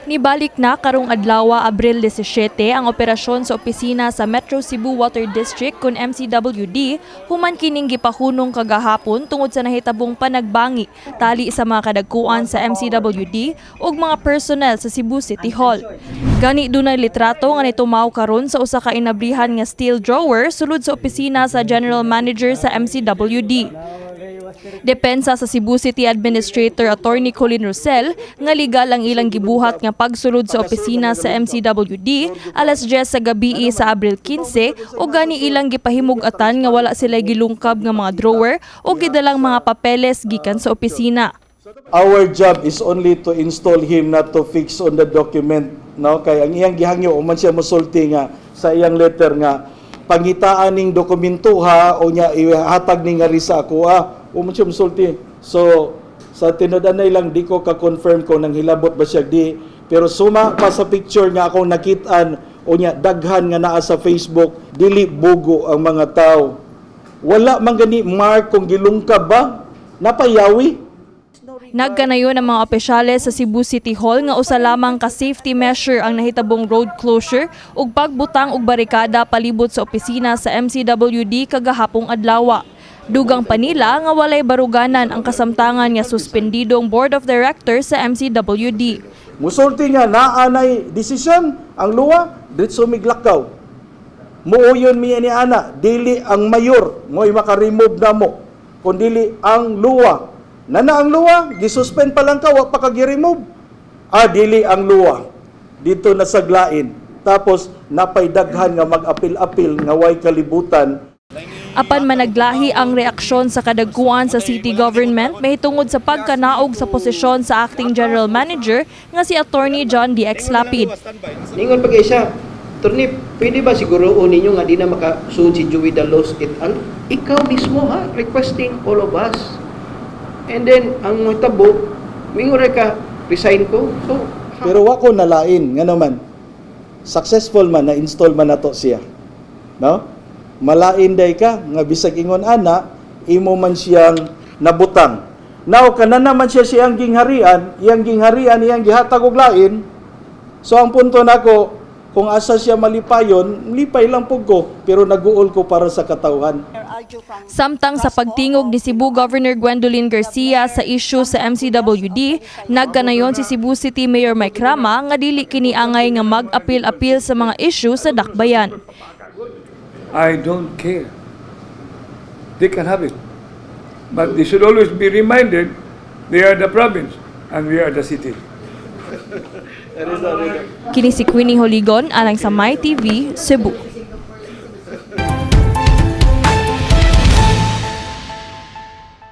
Nibalik na karong adlaw Abril 17 ang operasyon sa opisina sa Metro Cebu Water District kun MCWD human kining gipahunong kagahapon tungod sa nahitabong panagbangi tali sa mga kadagkuan sa MCWD ug mga personnel sa Cebu City Hall. Gani dunay litrato nga nitumaw karon sa usa ka inabrihan nga steel drawer sulod sa opisina sa General Manager sa MCWD. Depensa sa Cebu City Administrator Attorney Colin Rosel nga legal ang ilang gibuhat nga pagsulod sa opisina sa MCWD alas 10 sa gabii sa Abril 15 ug gani ilang gipahimug-atan nga wala sila gilungkab nga mga drawer o gidalang mga papeles gikan sa opisina. Our job is only to install him, not to fix on the document. No? Kaya ang iyang gihangyo uman siya mosulti nga sa iyang letter nga pangitaan ning dokumento ha o nya ihatag ni nga risa ako uman siya mosulti. So sa tinud-anay lang di ko ka-confirm ko nang hilabot ba siya di, pero suma pa sa picture nga akong nakitaan o nya daghan nga naa sa Facebook dili bugo ang mga tao. Wala man gani mark kung gilungkab ba napayawi. Nagkanayon ang mga opisyales sa Cebu City Hall nga usa lamang ka safety measure ang nahitabong road closure ug pagbutang og barikada palibot sa opisina sa MCWD kagahapong adlaw. Dugang pa nila nga walay baruganan ang kasamtangan nga suspendidong Board of Directors sa MCWD. Musulti nga naanay desisyon ang luwa ditso miglakaw. Muuyon mi ni ana dili ang mayor mo'y maka-remove namo kundi ang luwa. Nana ang luwa, gisuspend pa lang ka, wag pa kag-remove. Dili ang luwa. Dito nasaglain. Tapos napay daghan nga mag-apil-apil nga way kalibutan. Apan managlahi ang reaksyon sa kadagkuan sa city government mahitungod sa pagkanaog sa posisyon sa acting general manager nga si Attorney John D.X. Lapid. Ningon pag siya, Attorney, pwede ba siguro ninyo nga di na makasuod si Joey Dalos et al? Ikaw mismo ha, requesting all of us. And then, ang tabo, mingon ka, resign ko. So, pero wako nalain, nga naman, successful man, na-install man na to siya. No? Malain day ka, nga bisag ingon ana, imo man siyang nabutang. Now, kanan naman siya siyang gingharian, iyang gihatag og lain. So, ang punto nako, kung asa siya malipayon, lipay lang pug ko, pero naguol ko para sa katawhan. Samtang sa pagtingog ni Cebu Governor Gwendolyn Garcia sa issue sa MCWD, nagkanayon si Cebu City Mayor Mike Rama nga dili kini angay nga mag-apil-apil sa mga issue sa dakbayan. I don't care. They can have it. But they should always be reminded they are the province and we are the city. Kini si Queenie Holigon alang sa My TV, Cebu.